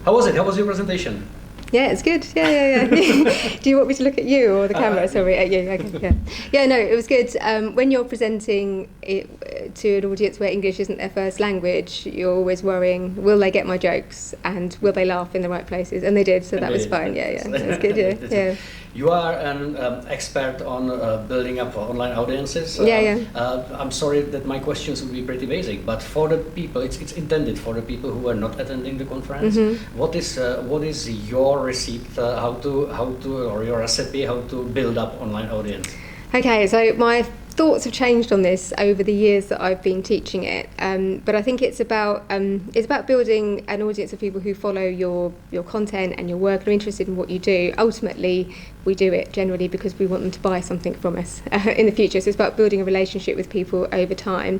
How was it? How was your presentation? Yeah, it's good. Yeah. Do you want me to look at you or the camera? Sorry, at you. Okay, yeah. Yeah, no, it was good. When you're presenting it to an audience where English isn't their first language, you're always worrying, will they get my jokes and will they laugh in the right places? And they did, so that was fine. Yeah, it was good. Yeah. You are an expert on building up online audiences. I'm sorry that my questions will be pretty basic, but for the people, it's intended for the people who are not attending the conference. Mm-hmm. What is your receipt? How to or your recipe how to build up online audience? Okay, so my thoughts have changed on this over the years that I've been teaching it, but I think it's about building an audience of people who follow your content and your work and are interested in what you do. Ultimately, we do it generally because we want them to buy something from us in the future. So it's about building a relationship with people over time.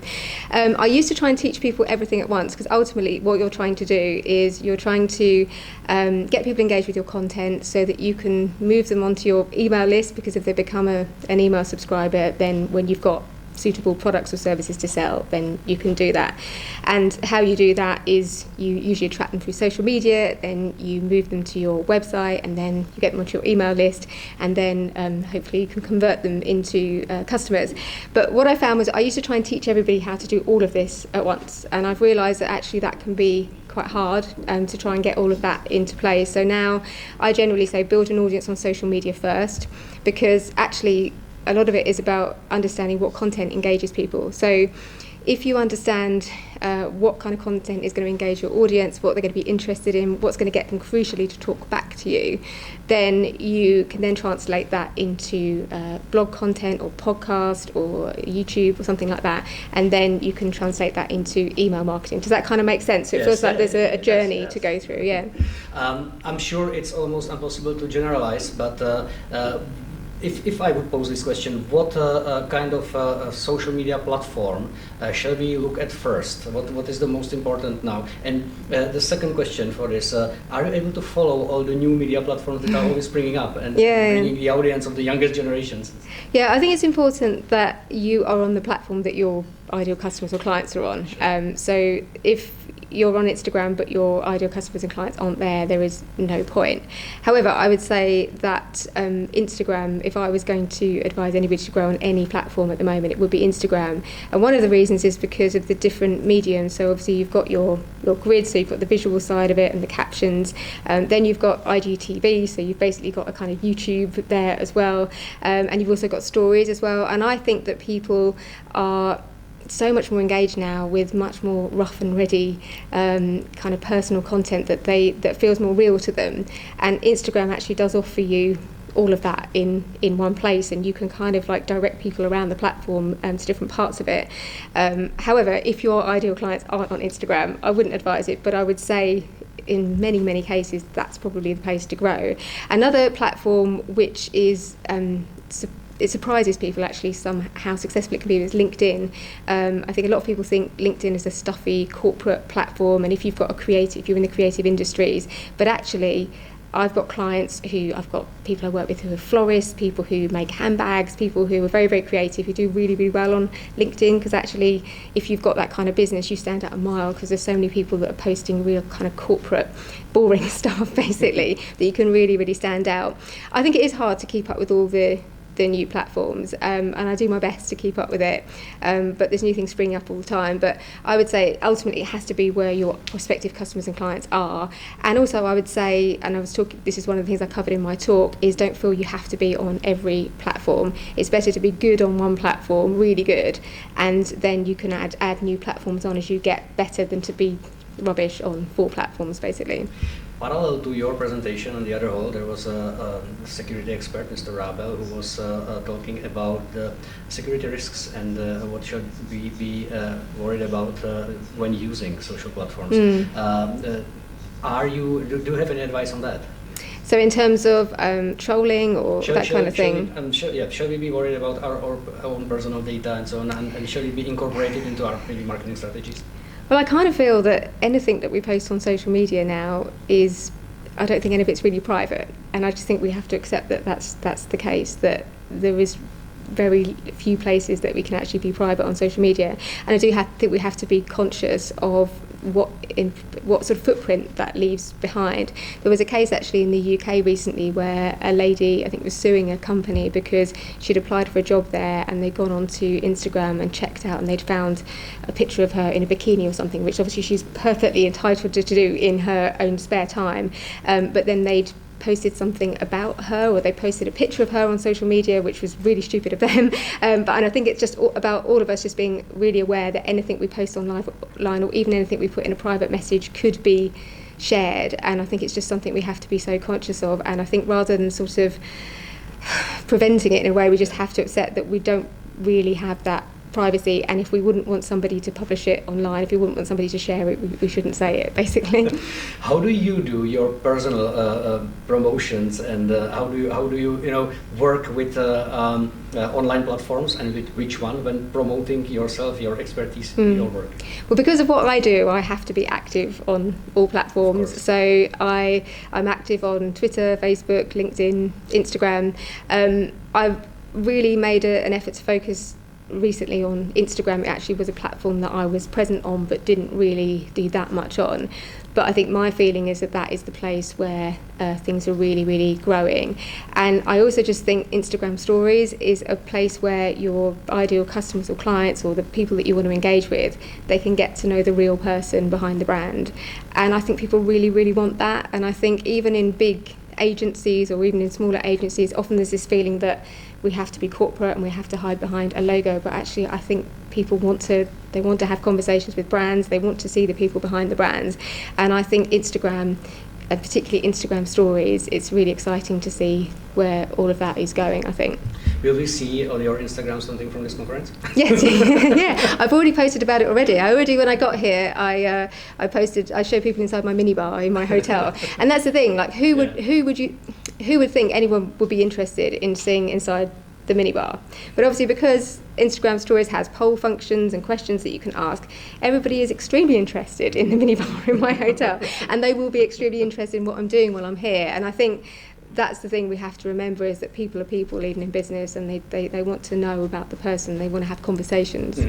I used to try and teach people everything at once because ultimately what you're trying to do is you're trying to get people engaged with your content so that you can move them onto your email list, because if they become an email subscriber, then when you've got suitable products or services to sell, then you can do that. And how you do that is you usually attract them through social media, then you move them to your website, and then you get them onto your email list, and then hopefully you can convert them into customers. But what I found was I used to try and teach everybody how to do all of this at once, and I've realised that actually that can be quite hard to try and get all of that into place. So now I generally say build an audience on social media first, because actually a lot of it is about understanding what content engages people. So if you understand what kind of content is going to engage your audience, what they're going to be interested in, what's going to get them crucially to talk back to you, then you can then translate that into blog content or podcast or YouTube or something like that, and then you can translate that into email marketing. Does that kind of make sense? So it feels like there's a journey to go through, yeah. I'm sure it's almost impossible to generalize, but if I would pose this question, what kind of social media platform shall we look at first? What is the most important now? And the second question for this, are you able to follow all the new media platforms that are always springing up and bringing the audience of the youngest generations? Yeah, I think it's important that you are on the platform that your ideal customers or clients are on. Sure. So if you're on Instagram but your ideal customers and clients aren't there is no point. However, I would say that Instagram, if I was going to advise anybody to grow on any platform at the moment, it would be Instagram. And one of the reasons is because of the different mediums. So obviously you've got your grid, so you've got the visual side of it and the captions. Then you've got IGTV, so you've basically got a kind of YouTube there as well. And you've also got stories as well. And I think that people are so much more engaged now with much more rough and ready kind of personal content that feels more real to them, and Instagram actually does offer you all of that in one place, and you can kind of like direct people around the platform to different parts of it. However, if your ideal clients aren't on Instagram, I wouldn't advise it, but I would say in many cases that's probably the place to grow. Another platform which is it surprises people actually how successful it can be is LinkedIn. I think a lot of people think LinkedIn is a stuffy corporate platform, and if you're in the creative industries, but actually I've got people I work with who are florists, people who make handbags, people who are very, very creative, who do really, really well on LinkedIn, because actually if you've got that kind of business, you stand out a mile, because there's so many people that are posting real kind of corporate, boring stuff basically, that you can really, really stand out. I think it is hard to keep up with all the new platforms, and I do my best to keep up with it, but there's new things springing up all the time. But I would say ultimately it has to be where your prospective customers and clients are. And also I would say, and this is one of the things I covered in my talk, is don't feel you have to be on every platform. It's better to be good on one platform, really good, and then you can add new platforms on as you get better, than to be rubbish on 4 platforms basically. Parallel to your presentation on the other hall, there was a security expert, Mr. Rabel, who was talking about security risks and what should we be worried about when using social platforms. Do you have any advice on that? So in terms of trolling or that kind of thing? Shall we be worried about our own personal data and so on, and shall it be incorporated into our maybe marketing strategies? Well, I kind of feel that anything that we post on social media now I don't think any of it's really private, and I just think we have to accept that that's the case, that there is very few places that we can actually be private on social media. And I do think we have to be conscious of what sort of footprint that leaves behind. There was a case actually in the UK recently where a lady, I think, was suing a company because she'd applied for a job there and they'd gone onto Instagram and checked out and they'd found a picture of her in a bikini or something, which obviously she's perfectly entitled to do in her own spare time, but then they'd posted something about her, or they posted a picture of her on social media, which was really stupid of them. And I think it's just about all of us just being really aware that anything we post online, or even anything we put in a private message, could be shared. And I think it's just something we have to be so conscious of. And I think rather than sort of preventing it in a way, we just have to accept that we don't really have that privacy, and if we wouldn't want somebody to publish it online, if we wouldn't want somebody to share it, we shouldn't say it, basically. How do you do your personal promotions, and how do you work with online platforms, and with which one when promoting yourself, your expertise, your work? Well, because of what I do, I have to be active on all platforms. So I'm active on Twitter, Facebook, LinkedIn, Instagram. I've really made an effort to focus recently on Instagram. It actually was a platform that I was present on but didn't really do that much on. But I think my feeling is that is the place where things are really, really growing. And I also just think Instagram stories is a place where your ideal customers or clients or the people that you want to engage with, they can get to know the real person behind the brand. And I think people really, really want that. And I think even in big agencies or even in smaller agencies, often there's this feeling that we have to be corporate and we have to hide behind a logo, but actually I think people want to have conversations with brands, they want to see the people behind the brands. And I think Instagram, and particularly Instagram stories, it's really exciting to see where all of that is going, I think. Will we see on your Instagram something from this conference? Yes, yeah. I've already posted about it already. When I got here, I showed people inside my minibar in my hotel, and that's the thing. Like, who would think anyone would be interested in seeing inside the minibar? But obviously, because Instagram Stories has poll functions and questions that you can ask, everybody is extremely interested in the minibar in my hotel, and they will be extremely interested in what I'm doing while I'm here. And I think that's the thing we have to remember, is that people are people, even in business, and they want to know about the person, they want to have conversations.